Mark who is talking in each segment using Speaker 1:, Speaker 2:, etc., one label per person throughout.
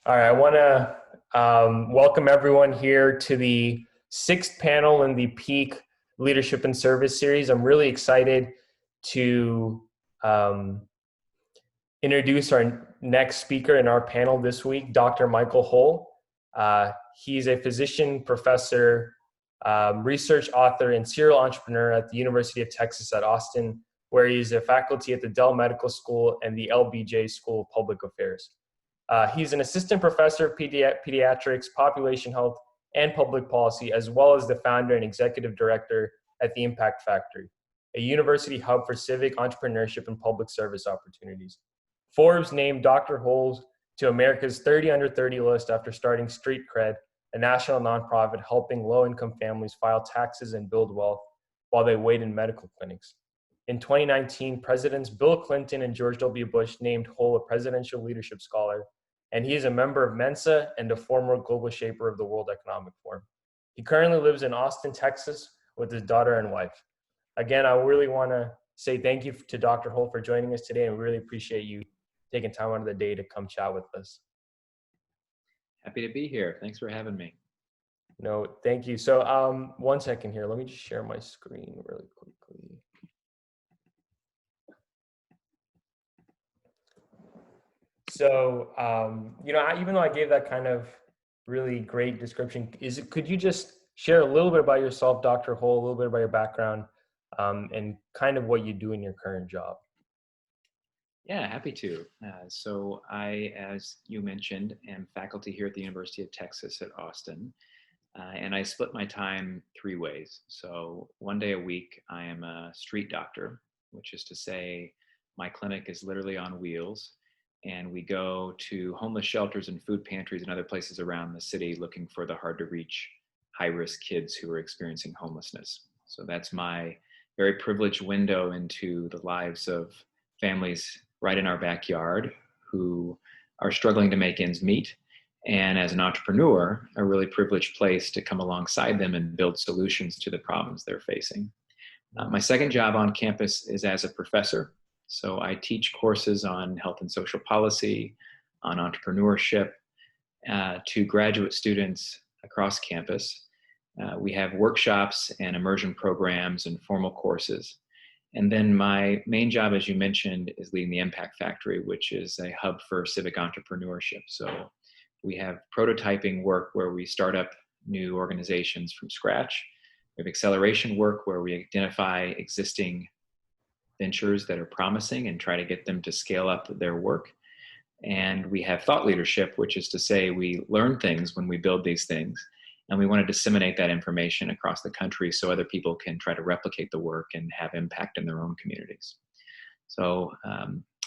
Speaker 1: All right, I want to welcome everyone here to the sixth panel in the PEAC Leadership and Service series. I'm really excited to introduce our next speaker in our panel this week, Dr. Michael Hole. He's a physician, professor, research author, and serial entrepreneur at the University of Texas at Austin, where he's a faculty at the Dell Medical School and the LBJ School of Public Affairs. He's an assistant professor of pediatrics, population health, and public policy, as well as the founder and executive director at the Impact Factory, a university hub for civic, entrepreneurship, and public service opportunities. Forbes named Dr. Hole to America's 30 Under 30 list after starting StreetCred, a national nonprofit helping low-income families file taxes and build wealth while they wait in medical clinics. In 2019, Presidents Bill Clinton and George W. Bush named Hole a Presidential Leadership Scholar, and he is a member of Mensa and a former global shaper of the World Economic Forum. He currently lives in Austin, Texas, with his daughter and wife. Again, I really want to say thank you to Dr. Hole for joining us today, and we really appreciate you taking time out of the day to come chat with us.
Speaker 2: Happy to be here. Thanks for having me.
Speaker 1: No, thank you. So 1 second here. Let me just share my screen really quickly. So, even though I gave that kind of really great description, could you just share a little bit about yourself, Dr. Hole, a little bit about your background, and kind of what you do in your current job?
Speaker 2: Yeah, happy to. So I, as you mentioned, am faculty here at the University of Texas at Austin, and I split my time 3 ways. So 1 day a week, I am a street doctor, which is to say my clinic is literally on wheels. And we go to homeless shelters and food pantries and other places around the city looking for the hard to reach, high-risk kids who are experiencing homelessness. So that's my very privileged window into the lives of families right in our backyard who are struggling to make ends meet. And as an entrepreneur, a really privileged place to come alongside them and build solutions to the problems they're facing. My second job on campus is as a professor. So I teach courses on health and social policy, on entrepreneurship, to graduate students across campus. We have workshops and immersion programs and formal courses. And then my main job, as you mentioned, is leading the Impact Factory, which is a hub for civic entrepreneurship. So we have prototyping work where we start up new organizations from scratch. We have acceleration work where we identify existing ventures that are promising and try to get them to scale up their work. And we have thought leadership, which is to say we learn things when we build these things, and we want to disseminate that information across the country so other people can try to replicate the work and have impact in their own communities. So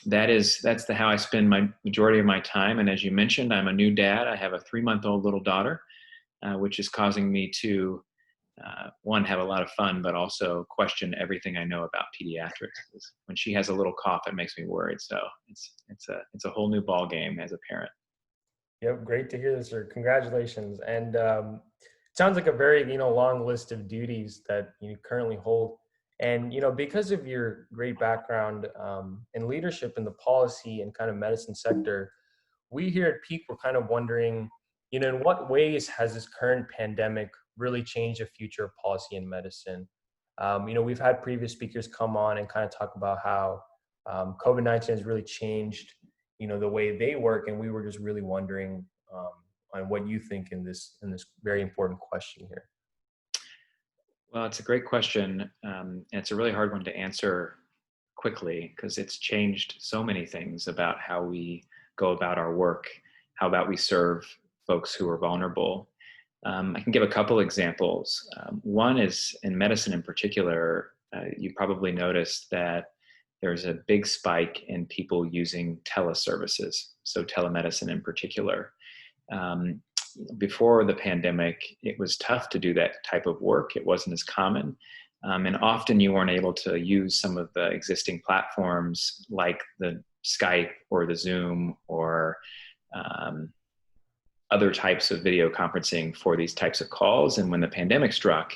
Speaker 2: that's how I spend my majority of my time. And as you mentioned, I'm a new dad. I have a 3-month-old little daughter, which is causing me to one, have a lot of fun, but also question everything I know about pediatrics. When she has a little cough, it makes me worried. So it's a whole new ball game as a parent.
Speaker 1: Yep, great to hear this, sir. Congratulations. And it sounds like a very long list of duties that you currently hold. And because of your great background in leadership in the policy and kind of medicine sector, we here at PEAC were kind of wondering, in what ways has this current pandemic really changed the future of policy in medicine? We've had previous speakers come on and kind of talk about how COVID-19 has really changed, the way they work, and we were just really wondering on what you think in this very important question here.
Speaker 2: Well, it's a great question, and it's a really hard one to answer quickly because it's changed so many things about how we go about our work, how about we serve folks who are vulnerable. I can give a couple examples. One is in medicine in particular, you probably noticed that there's a big spike in people using teleservices, so telemedicine in particular. Before the pandemic, it was tough to do that type of work. It wasn't as common. And often you weren't able to use some of the existing platforms like the Skype or the Zoom or other types of video conferencing for these types of calls. And when the pandemic struck,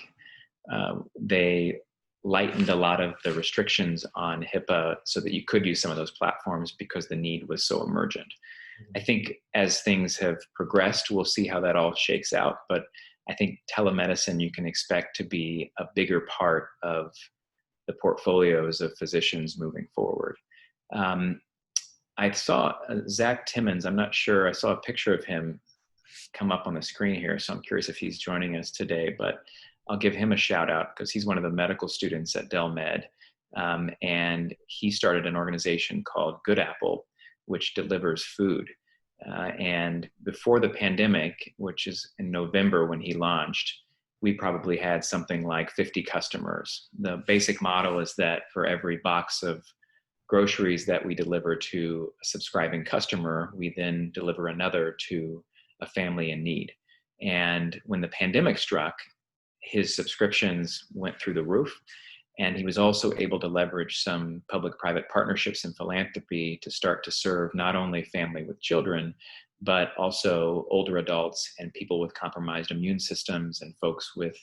Speaker 2: they lightened a lot of the restrictions on HIPAA so that you could use some of those platforms because the need was so emergent. I think as things have progressed, we'll see how that all shakes out. But I think telemedicine, you can expect to be a bigger part of the portfolios of physicians moving forward. I saw Zach Timmons. I'm not sure. I saw a picture of him come up on the screen here, so I'm curious if he's joining us today, but I'll give him a shout out because he's one of the medical students at Dell Med. And he started an organization called Good Apple, which delivers food. And before the pandemic, which is in November when he launched, we probably had something like 50 customers. The basic model is that for every box of groceries that we deliver to a subscribing customer, we then deliver another to a family in need. And when the pandemic struck, his subscriptions went through the roof. And he was also able to leverage some public-private partnerships and philanthropy to start to serve not only family with children, but also older adults and people with compromised immune systems and folks with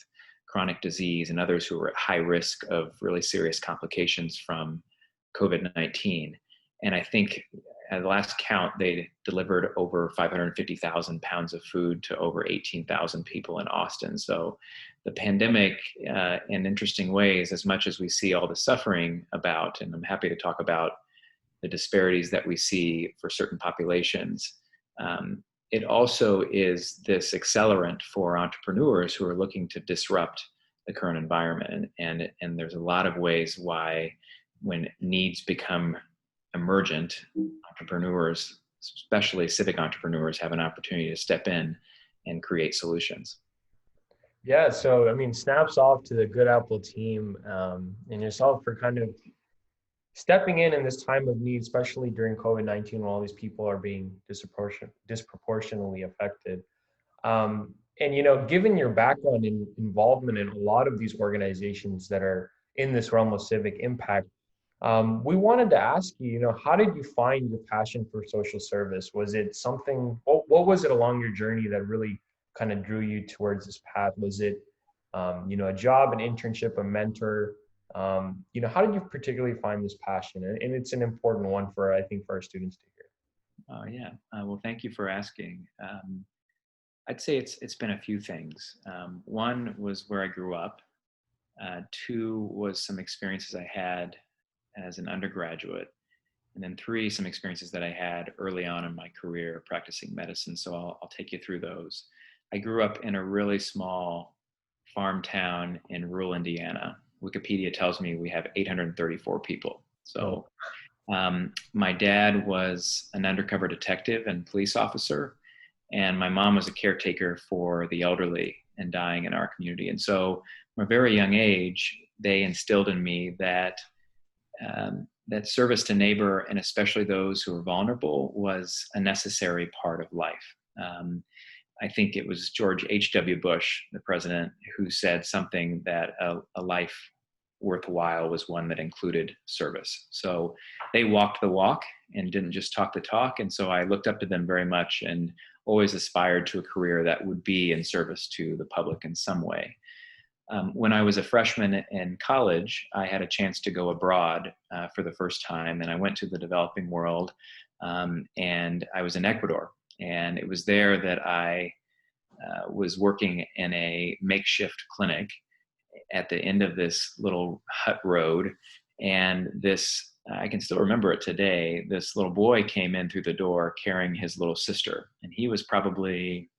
Speaker 2: chronic disease and others who are at high risk of really serious complications from COVID-19. And I think at the last count, they delivered over 550,000 pounds of food to over 18,000 people in Austin. So the pandemic, in interesting ways, as much as we see all the suffering about, and I'm happy to talk about the disparities that we see for certain populations, it also is this accelerant for entrepreneurs who are looking to disrupt the current environment. And there's a lot of ways why when needs become emergent, entrepreneurs, especially civic entrepreneurs, have an opportunity to step in and create solutions.
Speaker 1: Yeah, so I mean, snaps off to the Good Apple team and yourself for kind of stepping in this time of need, especially during COVID-19 when all these people are being disproportionately affected. And, you know, given your background and involvement in a lot of these organizations that are in this realm of civic impact, we wanted to ask you, you know, how did you find your passion for social service? Was it something, what was it along your journey that really kind of drew you towards this path? Was it, you know, a job, an internship, a mentor? You know, how did you particularly find this passion? And it's an important one for, I think, for our students to hear.
Speaker 2: Oh, yeah. Well, thank you for asking. I'd say it's been a few things. One was where I grew up. Two was some experiences I had as an undergraduate. And then three, some experiences that I had early on in my career practicing medicine. So I'll take you through those. I grew up in a really small farm town in rural Indiana. Wikipedia tells me we have 834 people. So my dad was an undercover detective and police officer, and my mom was a caretaker for the elderly and dying in our community. And so from a very young age, they instilled in me that that service to neighbor, and especially those who are vulnerable, was a necessary part of life. I think it was George H.W. Bush, the president, who said something that a life worthwhile was one that included service. So they walked the walk and didn't just talk the talk. And so I looked up to them very much and always aspired to a career that would be in service to the public in some way. When I was a freshman in college, I had a chance to go abroad for the first time, and I went to the developing world, and I was in Ecuador. And it was there that I was working in a makeshift clinic at the end of this little hut road. And this, I can still remember it today, this little boy came in through the door carrying his little sister. And he was probably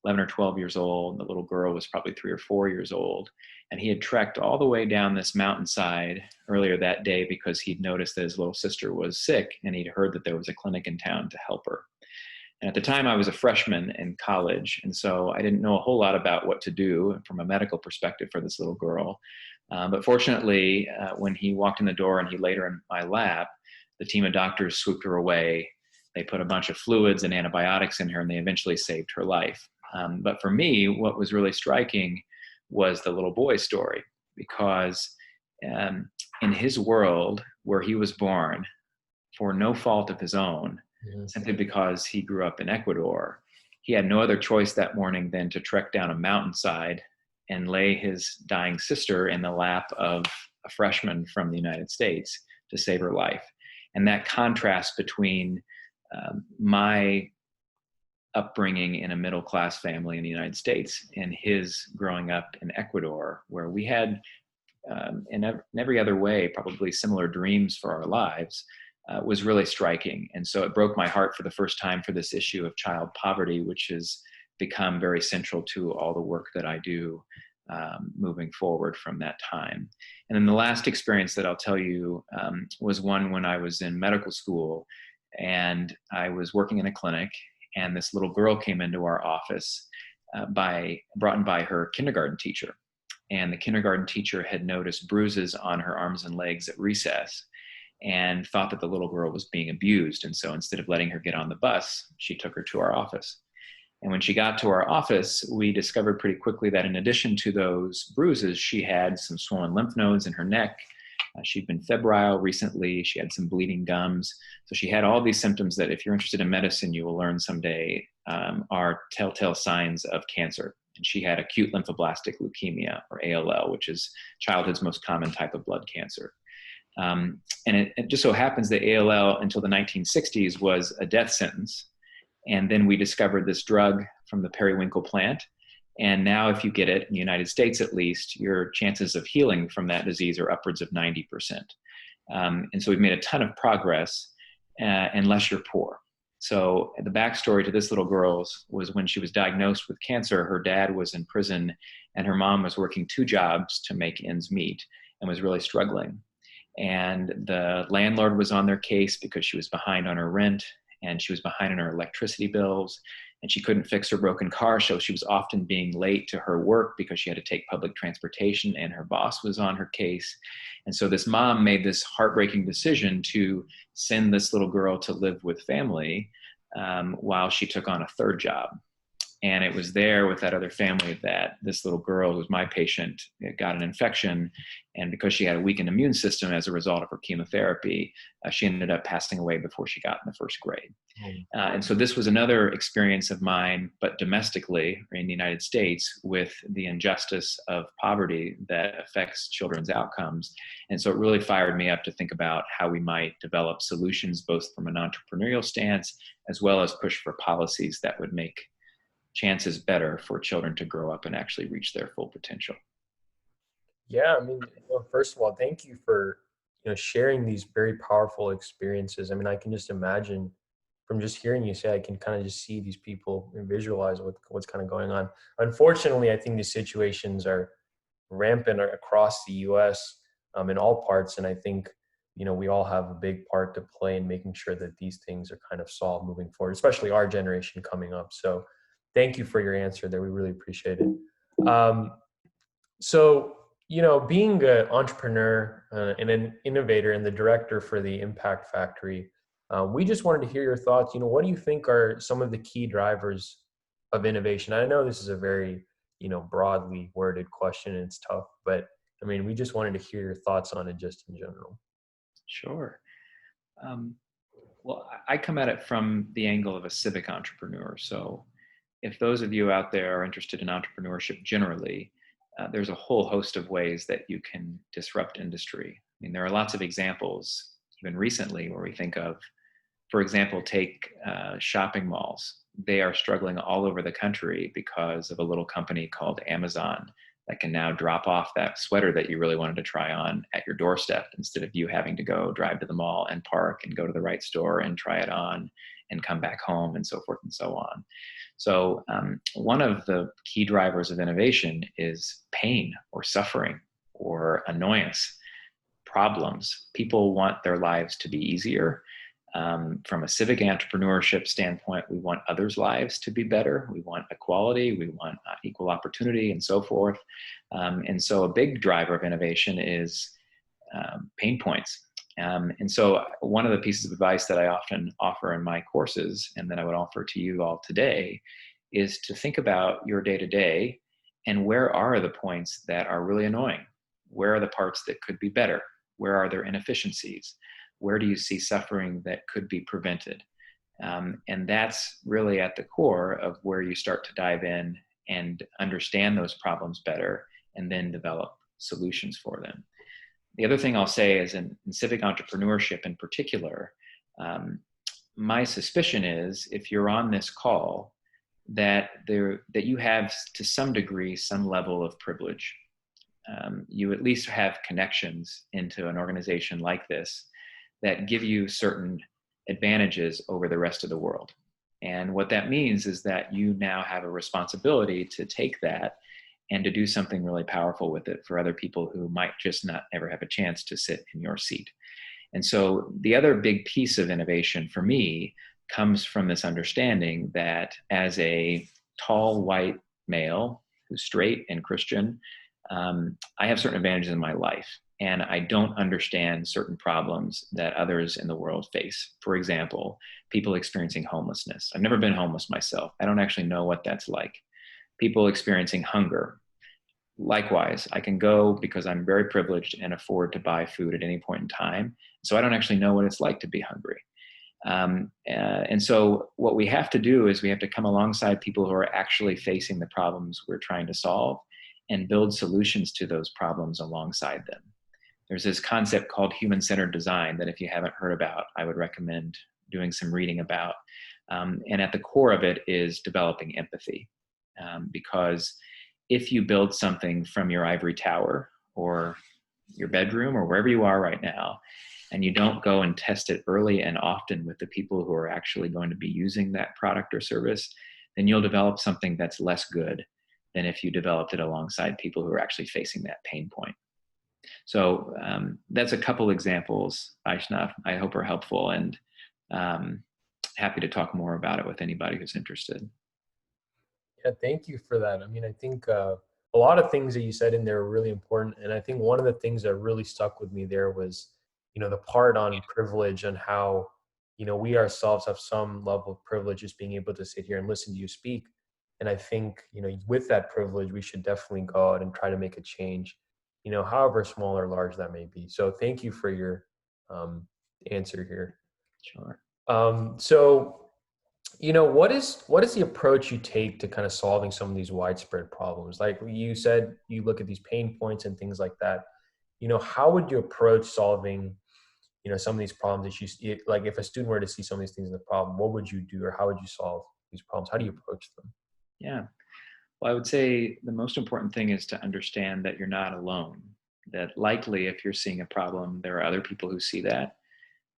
Speaker 2: 11 or 12 years old. The little girl was probably 3 or 4 years old. And he had trekked all the way down this mountainside earlier that day because he'd noticed that his little sister was sick and he'd heard that there was a clinic in town to help her. And at the time I was a freshman in college. And so I didn't know a whole lot about what to do from a medical perspective for this little girl. But fortunately, when he walked in the door and he laid her in my lap, the team of doctors swooped her away. They put a bunch of fluids and antibiotics in her, and they eventually saved her life. But for me, what was really striking was the little boy's story, because in his world where he was born, for no fault of his own, simply because he grew up in Ecuador, he had no other choice that morning than to trek down a mountainside and lay his dying sister in the lap of a freshman from the United States to save her life. And that contrast between my upbringing in a middle-class family in the United States and his growing up in Ecuador, where we had, in every other way, probably similar dreams for our lives, was really striking. And so it broke my heart for the first time for this issue of child poverty, which has become very central to all the work that I do moving forward from that time. And then the last experience that I'll tell you was one when I was in medical school, and I was working in a clinic, and this little girl came into our office brought in by her kindergarten teacher. And the kindergarten teacher had noticed bruises on her arms and legs at recess and thought that the little girl was being abused. And so instead of letting her get on the bus, she took her to our office. And when she got to our office, we discovered pretty quickly that in addition to those bruises, she had some swollen lymph nodes in her neck. She'd been febrile recently. She had some bleeding gums. So she had all these symptoms that, if you're interested in medicine, you will learn someday are telltale signs of cancer. And she had acute lymphoblastic leukemia, or ALL, which is childhood's most common type of blood cancer. And it just so happens that ALL until the 1960s was a death sentence. And then we discovered this drug from the periwinkle plant. And now if you get it, in the United States at least, your chances of healing from that disease are upwards of 90%. And so we've made a ton of progress unless you're poor. So the backstory to this little girl was when she was diagnosed with cancer, her dad was in prison and her mom was working 2 jobs to make ends meet and was really struggling. And the landlord was on their case because she was behind on her rent, and she was behind on her electricity bills, and she couldn't fix her broken car, so she was often being late to her work because she had to take public transportation, and her boss was on her case. And so this mom made this heartbreaking decision to send this little girl to live with family while she took on a 3rd job. And it was there with that other family that this little girl, who was my patient, got an infection. And because she had a weakened immune system as a result of her chemotherapy, she ended up passing away before she got in the 1st grade. And so this was another experience of mine, but domestically, or in the United States, with the injustice of poverty that affects children's outcomes. And so it really fired me up to think about how we might develop solutions, both from an entrepreneurial stance, as well as push for policies that would make chances better for children to grow up and actually reach their full potential.
Speaker 1: Yeah, I mean, first of all, thank you for sharing these very powerful experiences. I mean, I can just imagine from just hearing you say, I can kind of just see these people and visualize what's kind of going on. Unfortunately, I think these situations are rampant across the U.S. In all parts, and I think we all have a big part to play in making sure that these things are kind of solved moving forward, especially our generation coming up. So thank you for your answer there. We really appreciate it. So, being an entrepreneur and an innovator and the director for the Impact Factory, we just wanted to hear your thoughts. What do you think are some of the key drivers of innovation? I know this is a very, broadly worded question and it's tough, but I mean, we just wanted to hear your thoughts on it just in general.
Speaker 2: Sure. Well, I come at it from the angle of a civic entrepreneur. So if those of you out there are interested in entrepreneurship generally, there's a whole host of ways that you can disrupt industry. I mean, there are lots of examples, even recently, where we think of, for example, take shopping malls. They are struggling all over the country because of a little company called Amazon that can now drop off that sweater that you really wanted to try on at your doorstep, instead of you having to go drive to the mall and park and go to the right store and try it on and come back home, and so forth and so on. So one of the key drivers of innovation is pain or suffering or annoyance, problems. People want their lives to be easier. From a civic entrepreneurship standpoint, we want others' lives to be better. We want equality, we want equal opportunity, and so forth. And so a big driver of innovation is pain points. And so one of the pieces of advice that I often offer in my courses, and that I would offer to you all today, is to think about your day-to-day and where are the points that are really annoying? Where are the parts that could be better? Where are there inefficiencies? Where do you see suffering that could be prevented? And that's really at the core of where you start to dive in and understand those problems better, and then develop solutions for them. The other thing I'll say is in civic entrepreneurship in particular, my suspicion is if you're on this call, that you have to some degree some level of privilege. You at least have connections into an organization like this that give you certain advantages over the rest of the world. And what that means is that you now have a responsibility to take that and to do something really powerful with it for other people who might just not ever have a chance to sit in your seat. And so the other big piece of innovation for me comes from this understanding that as a tall white male who's straight and Christian, I have certain advantages in my life, and I don't understand certain problems that others in the world face. For example, people experiencing homelessness. I've never been homeless myself. I don't actually know what that's like. People experiencing hunger. Likewise, I can go because I'm very privileged and afford to buy food at any point in time. So I don't actually know what it's like to be hungry. And so what we have to do is we have to come alongside people who are actually facing the problems we're trying to solve and build solutions to those problems alongside them. There's this concept called human-centered design that if you haven't heard about, I would recommend doing some reading about. And at the core of it is developing empathy. Because if you build something from your ivory tower or your bedroom or wherever you are right now, and you don't go and test it early and often with the people who are actually going to be using that product or service, then you'll develop something that's less good than if you developed it alongside people who are actually facing that pain point. So that's a couple examples, Aishnaf, I hope are helpful, and happy to talk more about it with anybody who's interested.
Speaker 1: Yeah, thank you for that. I mean, I think a lot of things that you said in there are really important. And I think one of the things that really stuck with me there was, the part on privilege and how, we ourselves have some level of privilege just being able to sit here and listen to you speak. And I think, with that privilege, we should definitely go out and try to make a change, however small or large that may be. So thank you for your answer here.
Speaker 2: Sure.
Speaker 1: So, what is the approach you take to kind of solving some of these widespread problems? Like you said, you look at these pain points and things like that. How would you approach solving, some of these problems that like if a student were to see some of these things in the problem, what would you do or how would you solve these problems? How do you approach them?
Speaker 2: Yeah. Well, I would say the most important thing is to understand that you're not alone. That likely if you're seeing a problem, there are other people who see that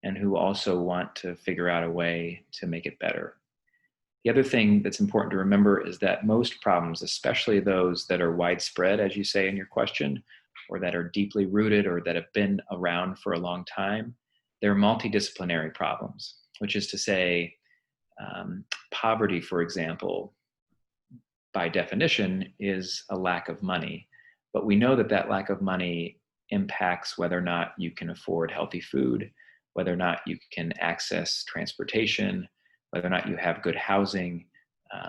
Speaker 2: and who also want to figure out a way to make it better. The other thing that's important to remember is that most problems, especially those that are widespread, as you say in your question, or that are deeply rooted or that have been around for a long time, they're multidisciplinary problems, which is to say, poverty, for example, by definition, is a lack of money. But we know that that lack of money impacts whether or not you can afford healthy food, whether or not you can access transportation, whether or not you have good housing.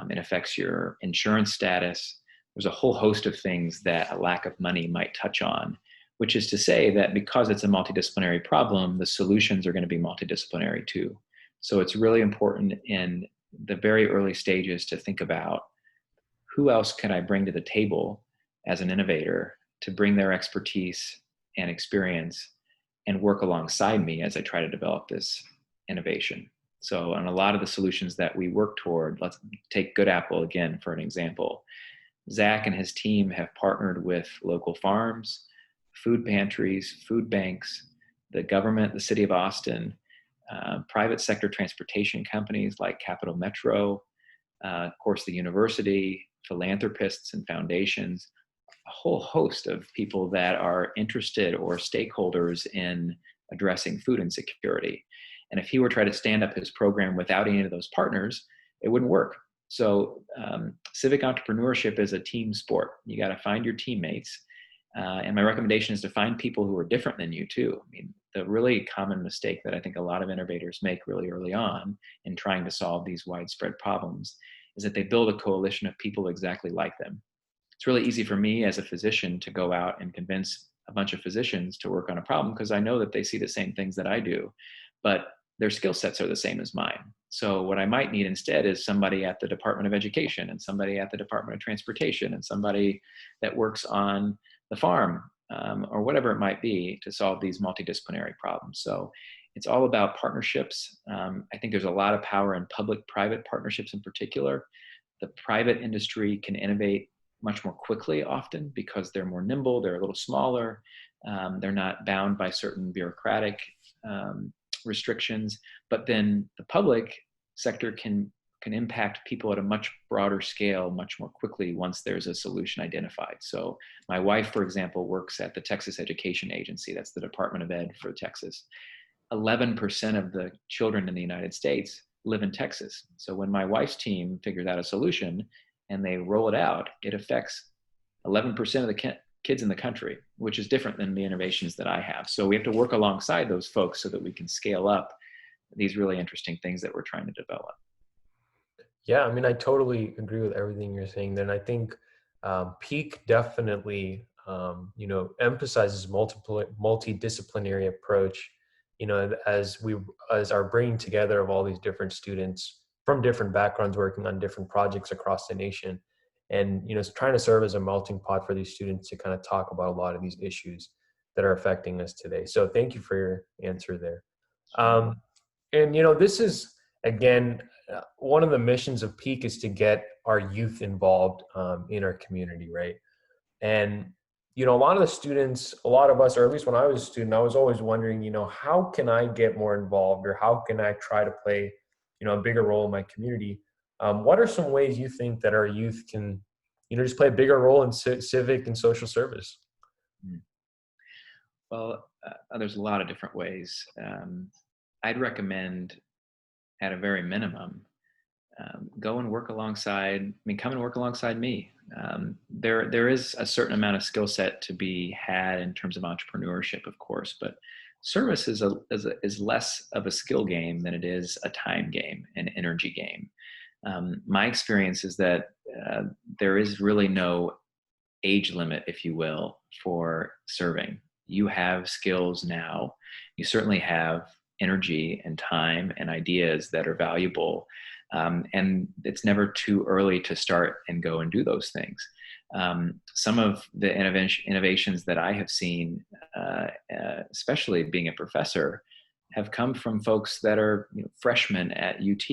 Speaker 2: It affects your insurance status. There's a whole host of things that a lack of money might touch on, which is to say that because it's a multidisciplinary problem, the solutions are going to be multidisciplinary too. So it's really important in the very early stages to think about who else can I bring to the table as an innovator to bring their expertise and experience and work alongside me as I try to develop this innovation. So on a lot of the solutions that we work toward, let's take Good Apple again for an example. Zach and his team have partnered with local farms, food pantries, food banks, the government, the city of Austin, private sector transportation companies like Capital Metro, of course, the university, philanthropists and foundations, a whole host of people that are interested or stakeholders in addressing food insecurity. And if he were to try to stand up his program without any of those partners, it wouldn't work. So civic entrepreneurship is a team sport. You got to find your teammates. And my recommendation is to find people who are different than you too. I mean, the really common mistake that I think a lot of innovators make really early on in trying to solve these widespread problems is that they build a coalition of people exactly like them. It's really easy for me as a physician to go out and convince a bunch of physicians to work on a problem because I know that they see the same things that I do, but their skill sets are the same as mine. So what I might need instead is somebody at the Department of Education and somebody at the Department of Transportation and somebody that works on the farm or whatever it might be to solve these multidisciplinary problems. So it's all about partnerships. I think there's a lot of power in public-private partnerships in particular. The private industry can innovate much more quickly often because they're more nimble, they're a little smaller, they're not bound by certain bureaucratic restrictions. But then the public sector can impact people at a much broader scale much more quickly once there's a solution identified. So my wife, for example, works at the Texas Education Agency. That's the Department of Ed for Texas. 11% of the children in the United States live in Texas. So when my wife's team figures out a solution and they roll it out, it affects 11% of the kids in the country, which is different than the innovations that I have. So we have to work alongside those folks so that we can scale up these really interesting things that we're trying to develop.
Speaker 1: Yeah, I mean, I totally agree with everything you're saying there. And I think PEAC definitely, emphasizes multidisciplinary approach, as our bringing together of all these different students from different backgrounds working on different projects across the nation. And, trying to serve as a melting pot for these students to kind of talk about a lot of these issues that are affecting us today. So thank you for your answer there. And, this is, again, one of the missions of PEAC is to get our youth involved in our community, right? And, a lot of the students, a lot of us, or at least when I was a student, I was always wondering, how can I get more involved, or how can I try to play, a bigger role in my community? What are some ways you think that our youth can, just play a bigger role in civic and social service?
Speaker 2: Well, there's a lot of different ways. I'd recommend, at a very minimum, go and work alongside, come and work alongside me. There is a certain amount of skill set to be had in terms of entrepreneurship, of course, but service is less of a skill game than it is a time game, an energy game. My experience is that there is really no age limit, if you will, for serving. You have skills now. You certainly have energy and time and ideas that are valuable. And it's never too early to start and go and do those things. Some of the innovations that I have seen, especially being a professor, have come from folks that are freshmen at UT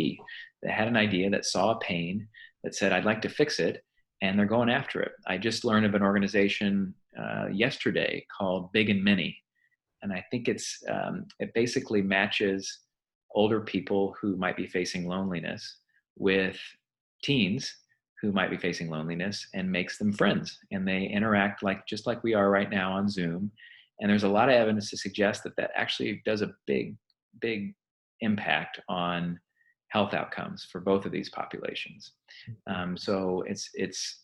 Speaker 2: that had an idea, that saw a pain, that said, I'd like to fix it, and they're going after it. I just learned of an organization yesterday called Big and Many. And I think it basically matches older people who might be facing loneliness with teens who might be facing loneliness, and makes them friends. And they interact just like we are right now on Zoom. And there's a lot of evidence to suggest that actually does a big, big impact on health outcomes for both of these populations. So it's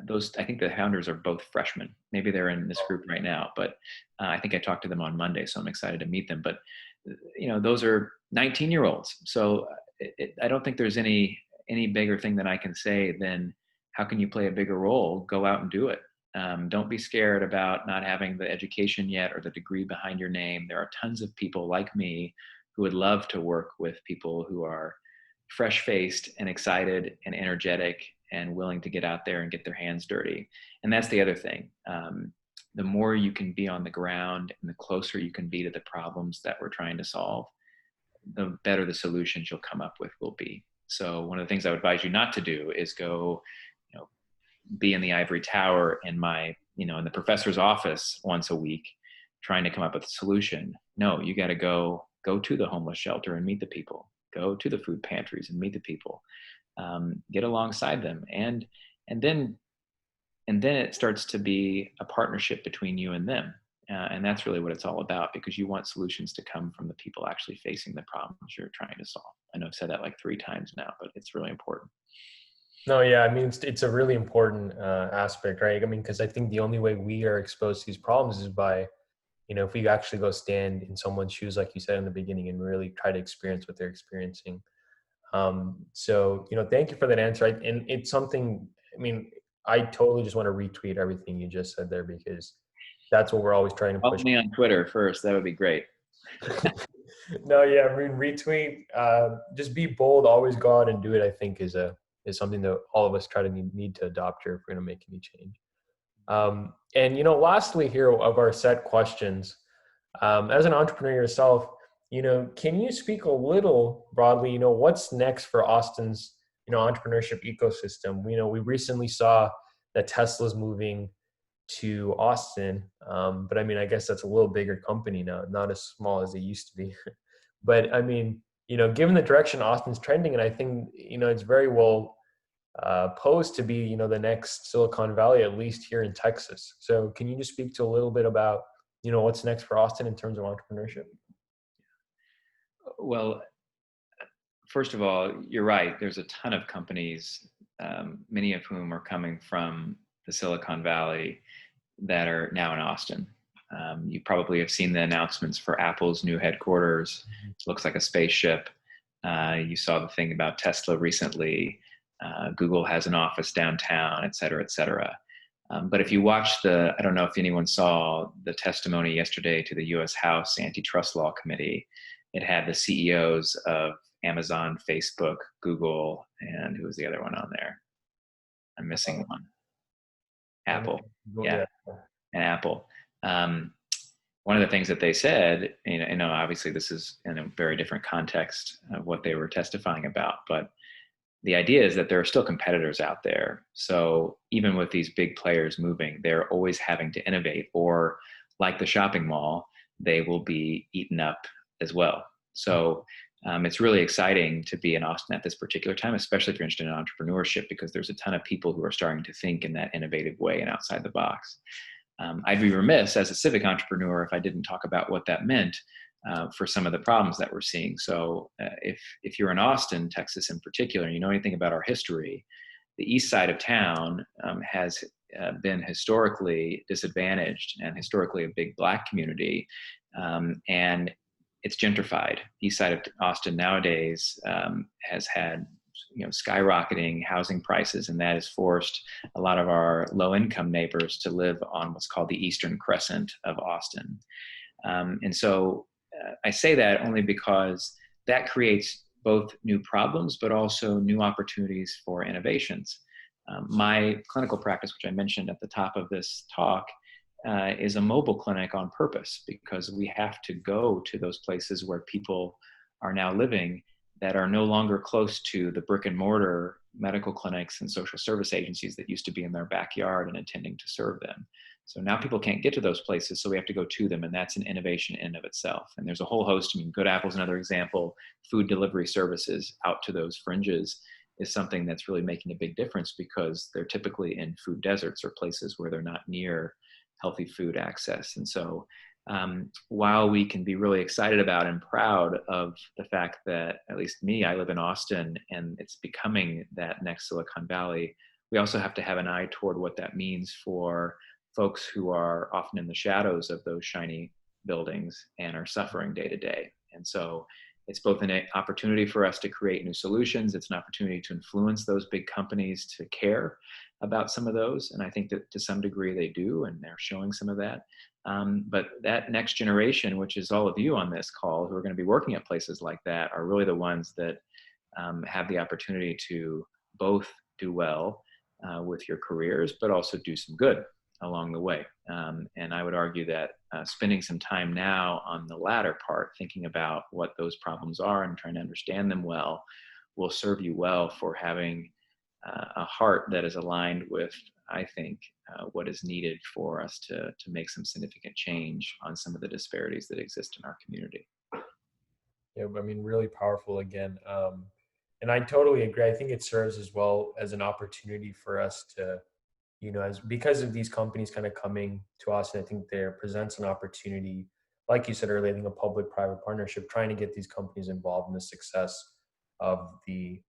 Speaker 2: those, I think the founders are both freshmen. Maybe they're in this group right now, but I think I talked to them on Monday, so I'm excited to meet them. But those are 19-year-olds. So I don't think there's any bigger thing that I can say than, how can you play a bigger role? Go out and do it. Don't be scared about not having the education yet or the degree behind your name. There are tons of people like me who would love to work with people who are fresh-faced and excited and energetic and willing to get out there and get their hands dirty. And that's the other thing. The more you can be on the ground and the closer you can be to the problems that we're trying to solve, the better the solutions you'll come up with will be. So one of the things I would advise you not to do is go, be in the ivory tower in in the professor's office once a week, trying to come up with a solution. No, you got to go to the homeless shelter and meet the people. Go to the food pantries and meet the people. Get alongside them, and then it starts to be a partnership between you and them. And that's really what it's all about, because you want solutions to come from the people actually facing the problems you're trying to solve. I know I've said that like 3 times now, but it's really important.
Speaker 1: No, yeah, I mean, it's a really important aspect, right? I mean, because I think the only way we are exposed to these problems is by, if we actually go stand in someone's shoes, like you said in the beginning, and really try to experience what they're experiencing. So, thank you for that answer. And it's something, I mean, I totally just want to retweet everything you just said there, because that's what we're always trying to push.
Speaker 2: Follow me on Twitter first. That would be great.
Speaker 1: No, yeah, I mean, retweet, just be bold, always go out and do it, I think is something that all of us try to need to adopt here if we're going to make any change. And, lastly here of our set questions, as an entrepreneur yourself, can you speak a little broadly, what's next for Austin's, entrepreneurship ecosystem? We recently saw that Tesla's moving to Austin. But I mean, I guess that's a little bigger company now, not as small as they used to be. But I mean, given the direction Austin's trending, and I think, it's very well posed to be, the next Silicon Valley, at least here in Texas. So can you just speak to a little bit about, what's next for Austin in terms of entrepreneurship?
Speaker 2: Well, first of all, you're right. There's a ton of companies, many of whom are coming from the Silicon Valley, that are now in Austin. You probably have seen the announcements for Apple's new headquarters. It looks like a spaceship. You saw the thing about Tesla recently. Google has an office downtown, et cetera, et cetera. But if you watch I don't know if anyone saw the testimony yesterday to the US House Antitrust Law Committee. It had the CEOs of Amazon, Facebook, Google, and who was the other one on there? I'm missing one. Apple. Yeah, and Apple. One of the things that they said, obviously this is in a very different context of what they were testifying about, but the idea is that there are still competitors out there. So even with these big players moving, they're always having to innovate, or like the shopping mall, they will be eaten up as well. So it's really exciting to be in Austin at this particular time, especially if you're interested in entrepreneurship, because there's a ton of people who are starting to think in that innovative way and outside the box. I'd be remiss as a civic entrepreneur if I didn't talk about what that meant for some of the problems that we're seeing. So if you're in Austin, Texas in particular, and you know anything about our history, the east side of town has been historically disadvantaged and historically a big Black community. And it's gentrified. East side of Austin nowadays has had skyrocketing housing prices, and that has forced a lot of our low-income neighbors to live on what's called the Eastern Crescent of Austin. And so I say that only because that creates both new problems, but also new opportunities for innovations. My clinical practice, which I mentioned at the top of this talk, is a mobile clinic on purpose, because we have to go to those places where people are now living that are no longer close to the brick and mortar medical clinics and social service agencies that used to be in their backyard and intending to serve them. So now people can't get to those places, so we have to go to them, and that's an innovation in and of itself. And there's a whole host. Good Apple's another example. Food delivery services out to those fringes is something that's really making a big difference, because they're typically in food deserts or places where they're not near healthy food access. And so while we can be really excited about and proud of the fact that, at least me, I live in Austin and it's becoming that next Silicon Valley, we also have to have an eye toward what that means for folks who are often in the shadows of those shiny buildings and are suffering day to day. And so it's both an opportunity for us to create new solutions. It's an opportunity to influence those big companies to care about some of those. And I think that to some degree they do, and they're showing some of that. But that next generation, which is all of you on this call who are going to be working at places like that, are really the ones that have the opportunity to both do well with your careers, but also do some good along the way. And I would argue that spending some time now on the latter part, thinking about what those problems are and trying to understand them well, will serve you well for having a heart that is aligned with, I think, what is needed for us to make some significant change on some of the disparities that exist in our community.
Speaker 1: Yeah, I mean, really powerful again. And I totally agree. I think it serves as well as an opportunity for us to, because of these companies kind of coming to us, and I think there presents an opportunity, like you said earlier, I think a public-private partnership, trying to get these companies involved in the success of the,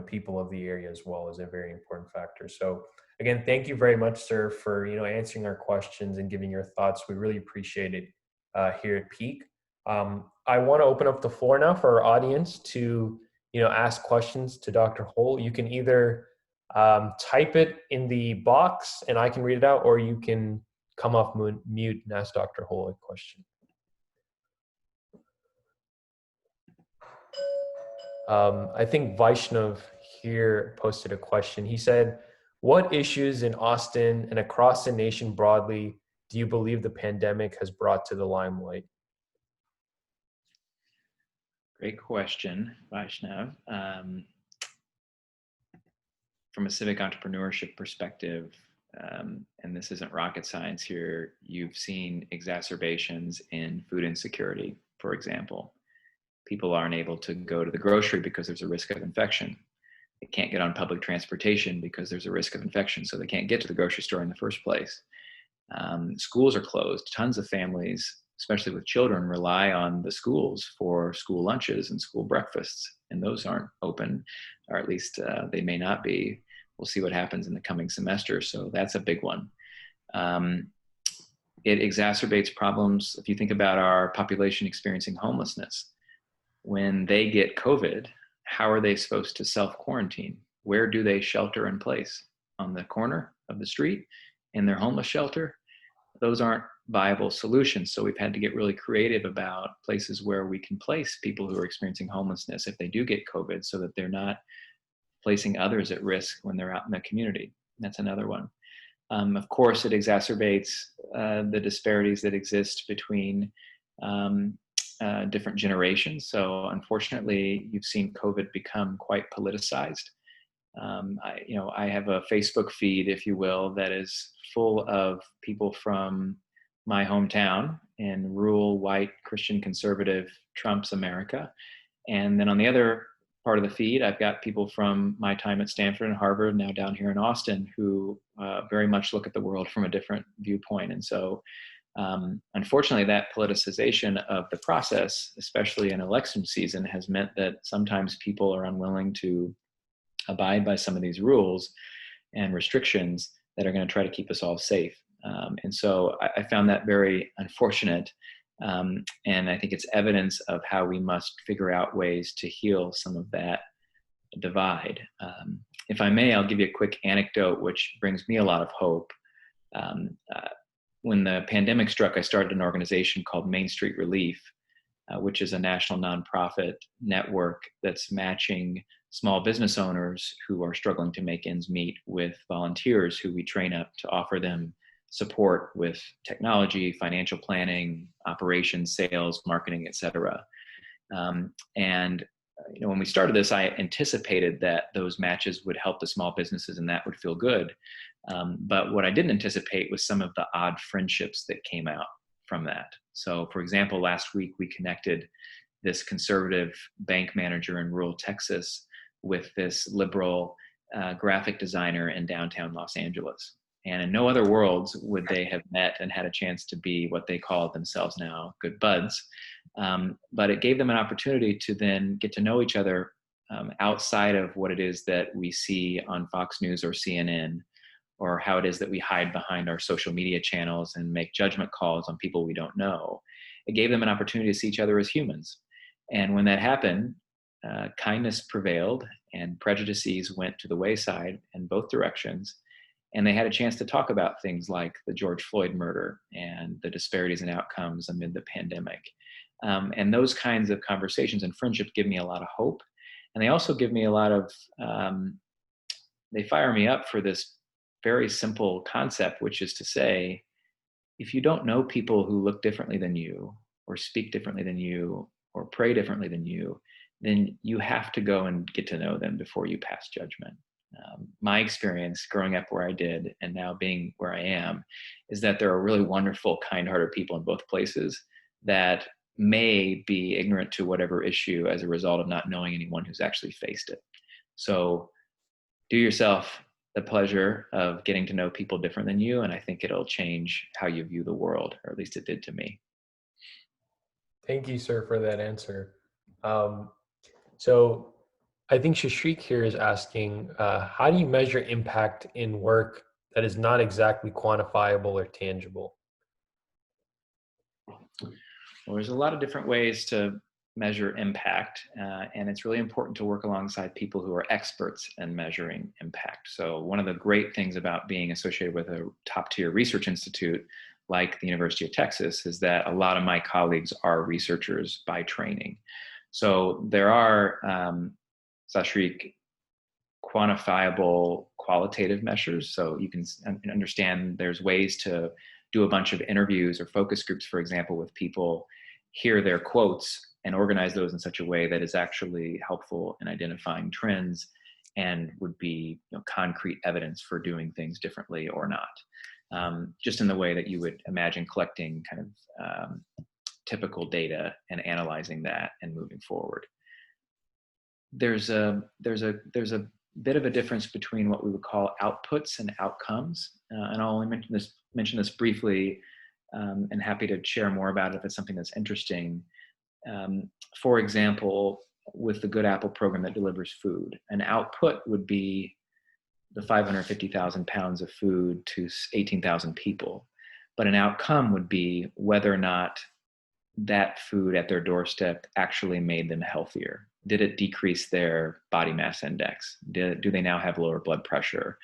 Speaker 1: people of the area as well, is a very important factor. So again, thank you very much, sir, for, answering our questions and giving your thoughts. We really appreciate it here at PEAC. I want to open up the floor now for our audience to, ask questions to Dr. Hole. You can either type it in the box and I can read it out, or you can come off mute and ask Dr. Hole a question. I think Vaishnav here posted a question. He said, what issues in Austin and across the nation broadly do you believe the pandemic has brought to the limelight?
Speaker 2: Great question, Vaishnav. From a civic entrepreneurship perspective, and this isn't rocket science here, you've seen exacerbations in food insecurity, for example. People aren't able to go to the grocery because there's a risk of infection. They can't get on public transportation because there's a risk of infection, so they can't get to the grocery store in the first place. Schools are closed. Tons of families, especially with children, rely on the schools for school lunches and school breakfasts, and those aren't open, or at least they may not be. We'll see what happens in the coming semester, so that's a big one. It exacerbates problems if you think about our population experiencing homelessness. When they get COVID, how are they supposed to self-quarantine? Where do they shelter in place? On the corner of the street? In their homeless shelter? Those aren't viable solutions. So we've had to get really creative about places where we can place people who are experiencing homelessness if they do get COVID, so that they're not placing others at risk when they're out in the community. That's another one. Of course, it exacerbates the disparities that exist between different generations. So unfortunately, you've seen COVID become quite politicized. I have a Facebook feed, if you will, that is full of people from my hometown in rural, white, Christian, conservative Trump's America. And then on the other part of the feed, I've got people from my time at Stanford and Harvard, now down here in Austin, who very much look at the world from a different viewpoint. And so unfortunately, that politicization of the process, especially in election season, has meant that sometimes people are unwilling to abide by some of these rules and restrictions that are going to try to keep us all safe. And so I found that very unfortunate. And I think it's evidence of how we must figure out ways to heal some of that divide. If I may, I'll give you a quick anecdote, which brings me a lot of hope. When the pandemic struck, I started an organization called MainStreet Relief, which is a national nonprofit network that's matching small business owners who are struggling to make ends meet with volunteers who we train up to offer them support with technology, financial planning, operations, sales, marketing, et cetera. When we started this, I anticipated that those matches would help the small businesses and that would feel good. But what I didn't anticipate was some of the odd friendships that came out from that. So for example, last week we connected this conservative bank manager in rural Texas with this liberal graphic designer in downtown Los Angeles. And in no other worlds would they have met and had a chance to be what they call themselves now, good buds. But it gave them an opportunity to then get to know each other outside of what it is that we see on Fox News or CNN, or how it is that we hide behind our social media channels and make judgment calls on people we don't know. It gave them an opportunity to see each other as humans. And when that happened, kindness prevailed and prejudices went to the wayside in both directions. And they had a chance to talk about things like the George Floyd murder and the disparities in outcomes amid the pandemic. And those kinds of conversations and friendships give me a lot of hope. And they also give me a lot of, they fire me up for this very simple concept, which is to say, if you don't know people who look differently than you, or speak differently than you, or pray differently than you, then you have to go and get to know them before you pass judgment. My experience growing up where I did and now being where I am is that there are really wonderful, kind-hearted people in both places that may be ignorant to whatever issue as a result of not knowing anyone who's actually faced it. So do yourself the pleasure of getting to know people different than you, and I think it'll change how you view the world, or at least it did to me.
Speaker 1: Thank you, sir, for that answer. So I think Shashrik here is asking, how do you measure impact in work that is not exactly quantifiable or tangible?
Speaker 2: Well, there's a lot of different ways to measure impact, and it's really important to work alongside people who are experts in measuring impact. So one of the great things about being associated with a top-tier research institute like the University of Texas is that a lot of my colleagues are researchers by training. So there are, Sashrik, quantifiable qualitative measures. So you can understand there's ways to do a bunch of interviews or focus groups, for example, with people, hear their quotes, and organize those in such a way that is actually helpful in identifying trends and would be concrete evidence for doing things differently or not. Just in the way that you would imagine collecting kind of typical data and analyzing that and moving forward. There's a bit of a difference between what we would call outputs and outcomes, and I'll only mention this briefly, and happy to share more about it if it's something that's interesting. For example, with the Good Apple program that delivers food, an output would be the 550,000 pounds of food to 18,000 people. But an outcome would be whether or not that food at their doorstep actually made them healthier. Did it decrease their body mass index? Do they now have lower blood pressure?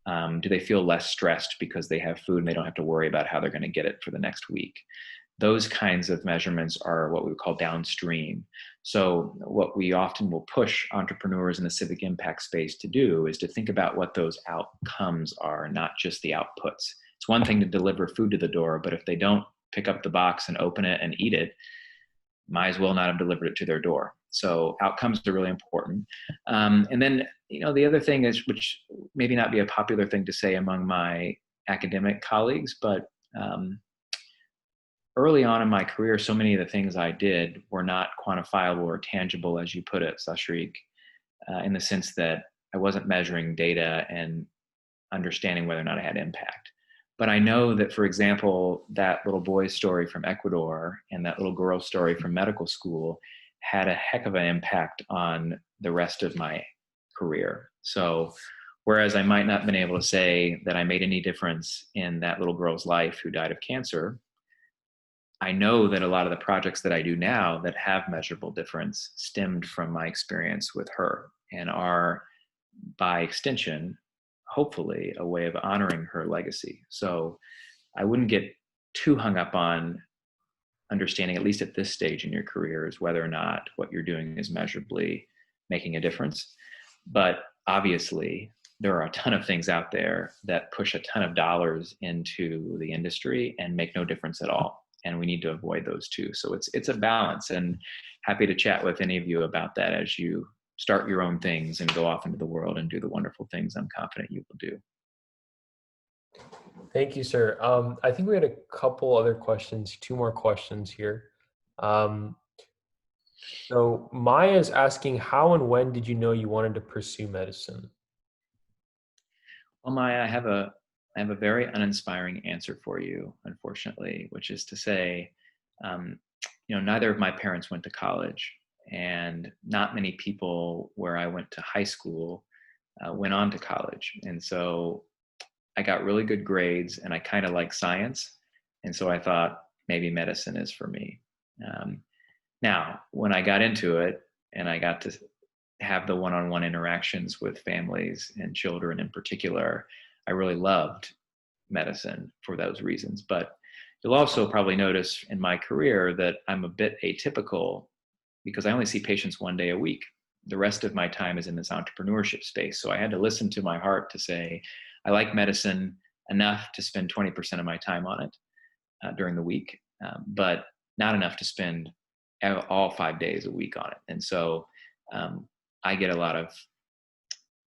Speaker 2: Do they feel less stressed because they have food and they don't have to worry about how they're going to get it for the next week? Those kinds of measurements are what we would call downstream. So what we often will push entrepreneurs in the civic impact space to do is to think about what those outcomes are, not just the outputs. It's one thing to deliver food to the door, but if they don't pick up the box and open it and eat it, might as well not have delivered it to their door. So outcomes are really important. And then, the other thing is, which maybe not be a popular thing to say among my academic colleagues, but early on in my career, so many of the things I did were not quantifiable or tangible, as you put it, Sashrik, in the sense that I wasn't measuring data and understanding whether or not it had impact. But I know that, for example, that little boy's story from Ecuador and that little girl's story from medical school had a heck of an impact on the rest of my career. So whereas I might not have been able to say that I made any difference in that little girl's life who died of cancer, I know that a lot of the projects that I do now that have measurable difference stemmed from my experience with her and are, by extension, hopefully a way of honoring her legacy. So I wouldn't get too hung up on understanding, at least at this stage in your career, is whether or not what you're doing is measurably making a difference. But obviously, there are a ton of things out there that push a ton of dollars into the industry and make no difference at all. And we need to avoid those too. So it's a balance, and happy to chat with any of you about that as you start your own things and go off into the world and do the wonderful things I'm confident you will do.
Speaker 1: Thank you, sir. I think we had a couple other questions, 2 more questions here. So Maya is asking, how and when did you know you wanted to pursue medicine?
Speaker 2: Well, Maya, I have a very uninspiring answer for you, unfortunately, which is to say, neither of my parents went to college, and not many people where I went to high school went on to college. And so I got really good grades and I kind of like science. And so I thought maybe medicine is for me. Now, when I got into it and I got to have the one-on-one interactions with families and children in particular, I really loved medicine for those reasons. But you'll also probably notice in my career that I'm a bit atypical because I only see patients 1 day a week. The rest of my time is in this entrepreneurship space. So I had to listen to my heart to say, I like medicine enough to spend 20% of my time on it during the week, but not enough to spend all 5 days a week on it. And so I get a lot of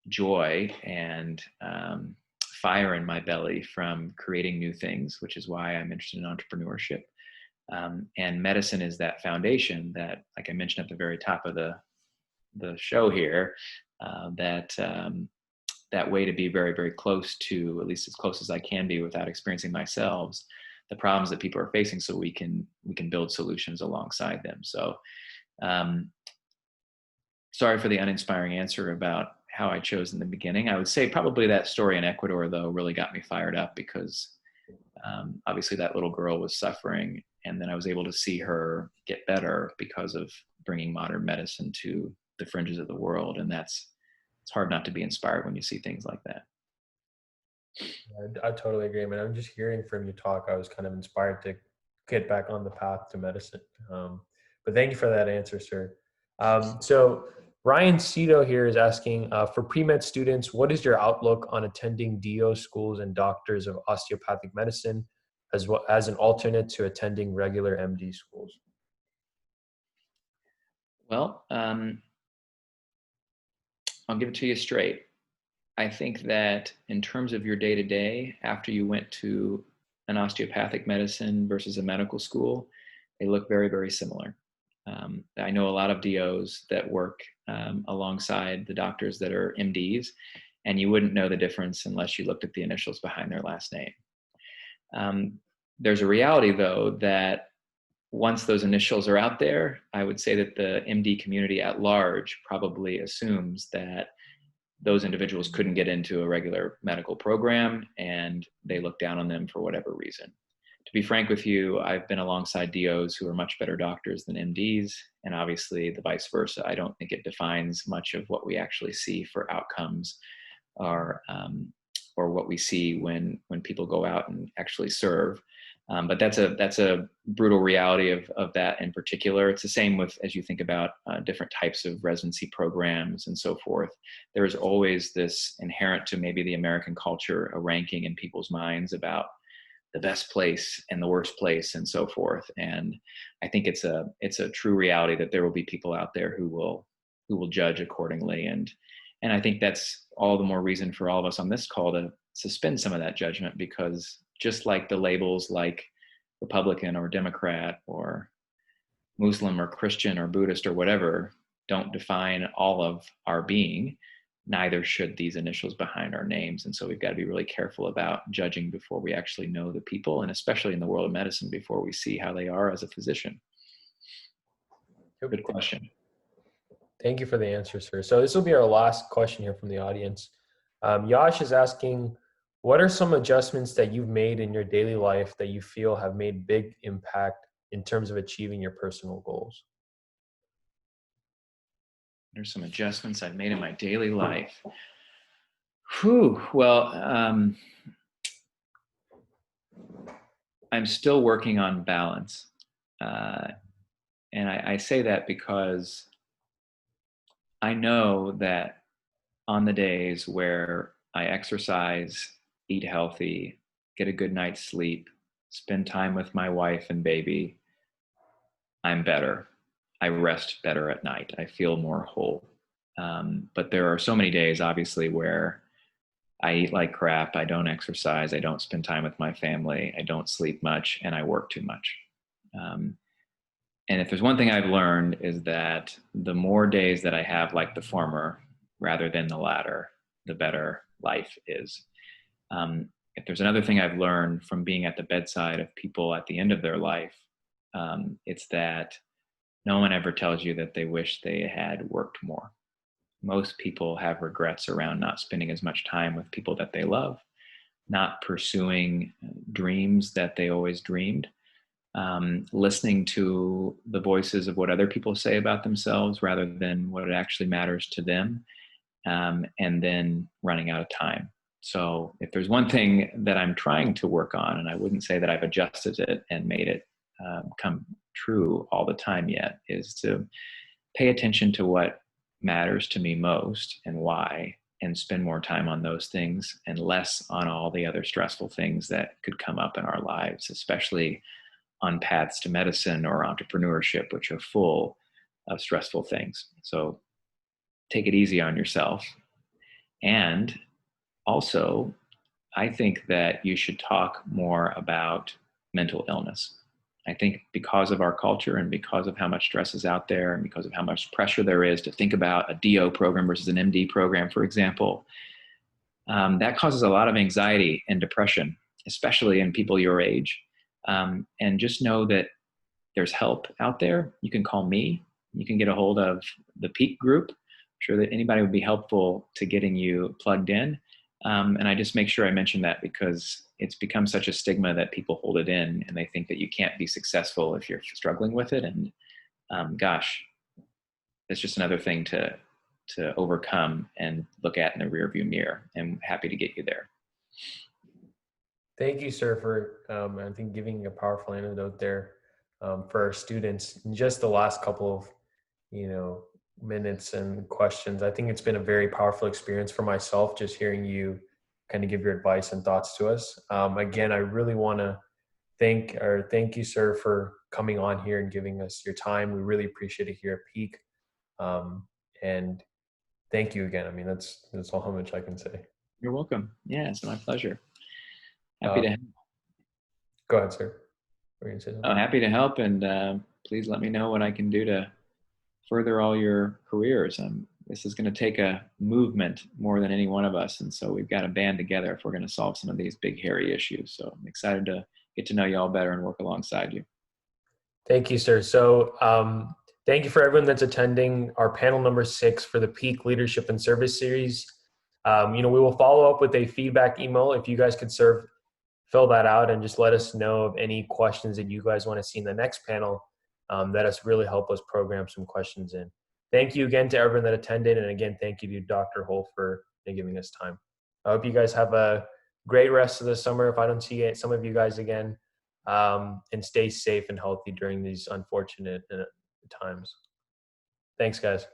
Speaker 2: joy and fire in my belly from creating new things, which is why I'm interested in entrepreneurship. And medicine is that foundation that, like I mentioned at the very top of the show here, that way to be very, very close to, at least as close as I can be without experiencing myself, the problems that people are facing, so we can build solutions alongside them. So sorry for the uninspiring answer about how I chose in the beginning. I would say probably that story in Ecuador, though, really got me fired up because obviously that little girl was suffering, and then I was able to see her get better because of bringing modern medicine to the fringes of the world. And it's hard not to be inspired when you see things like that.
Speaker 1: I totally agree, man. I'm just hearing from you talk. I was kind of inspired to get back on the path to medicine. But thank you for that answer, sir. So Ryan Cito here is asking, for pre-med students, what is your outlook on attending DO schools and doctors of osteopathic medicine as well as an alternate to attending regular MD schools?
Speaker 2: Well, I'll give it to you straight. I think that in terms of your day to day, after you went to an osteopathic medicine versus a medical school, they look very, very similar. I know a lot of DOs that work alongside the doctors that are MDs, and you wouldn't know the difference unless you looked at the initials behind their last name. There's a reality, though, that once those initials are out there, I would say that the MD community at large probably assumes that those individuals couldn't get into a regular medical program and they look down on them for whatever reason. To be frank with you, I've been alongside DOs who are much better doctors than MDs, and obviously the vice versa. I don't think it defines much of what we actually see for outcomes or what we see when people go out and actually serve. But that's a brutal reality of that in particular. It's the same with, as you think about different types of residency programs and so forth. There is always this inherent to maybe the American culture, a ranking in people's minds about the best place and the worst place and so forth. And I think it's a true reality that there will be people out there who will judge accordingly. And I think that's all the more reason for all of us on this call to suspend some of that judgment, because just like the labels like Republican or Democrat or Muslim or Christian or Buddhist or whatever don't define all of our being, neither should these initials behind our names. And so we've got to be really careful about judging before we actually know the people, and especially in the world of medicine, before we see how they are as a physician. Good question.
Speaker 1: Thank you for the answer, sir. So this will be our last question here from the audience. Yash is asking, what are some adjustments that you've made in your daily life that you feel have made big impact in terms of achieving your personal goals?
Speaker 2: There's some adjustments I've made in my daily life. Whew. Well, I'm still working on balance. And I say that because I know that on the days where I exercise, eat healthy, get a good night's sleep, spend time with my wife and baby, I'm better. I rest better at night. I feel more whole. But there are so many days, obviously, where I eat like crap, I don't exercise, I don't spend time with my family, I don't sleep much, and I work too much. And if there's one thing I've learned is that the more days that I have like the former rather than the latter, the better life is. If there's another thing I've learned from being at the bedside of people at the end of their life, it's that no one ever tells you that they wish they had worked more. Most people have regrets around not spending as much time with people that they love, not pursuing dreams that they always dreamed, listening to the voices of what other people say about themselves rather than what actually matters to them, and then running out of time. So if there's one thing that I'm trying to work on, and I wouldn't say that I've adjusted it and made it come true all the time yet, is to pay attention to what matters to me most and why, and spend more time on those things and less on all the other stressful things that could come up in our lives, especially on paths to medicine or entrepreneurship, which are full of stressful things. So take it easy on yourself. And also, I think that you should talk more about mental illness. I think because of our culture and because of how much stress is out there and because of how much pressure there is to think about a DO program versus an MD program, for example, that causes a lot of anxiety and depression, especially in people your age. And just know that there's help out there. You can call me. You can get a hold of the PEAC group. I'm sure that anybody would be helpful to getting you plugged in. And I just make sure I mention that because it's become such a stigma that people hold it in and they think that you can't be successful if you're struggling with it. And gosh, it's just another thing to overcome and look at in the rearview mirror. I'm happy to get you there.
Speaker 1: Thank you, sir, for I think giving a powerful antidote there for our students. In just the last couple of minutes and questions, I think it's been a very powerful experience for myself just hearing you kind of give your advice and thoughts to us. Again, I really want to thank you, sir, for coming on here and giving us your time. We really appreciate it here at PEAC. And thank you again. I mean, that's all how much I can say.
Speaker 2: You're welcome. Yeah, it's my pleasure. Happy to
Speaker 1: go ahead, sir. We're gonna say something.
Speaker 2: happy to help, and please let me know what I can do to further all your careers. This is going to take a movement more than any one of us, and so we've got to band together if we're going to solve some of these big, hairy issues. So I'm excited to get to know you all better and work alongside you.
Speaker 1: Thank you, sir. So thank you for everyone that's attending our panel number 6 for the PEAC Leadership and Service Series. We will follow up with a feedback email. If you guys could fill that out and just let us know of any questions that you guys want to see in the next panel. That us really help us program some questions in. Thank you again to everyone that attended. And again, thank you to Dr. Hole for giving us time. I hope you guys have a great rest of the summer if I don't see some of you guys again. And stay safe and healthy during these unfortunate times. Thanks, guys.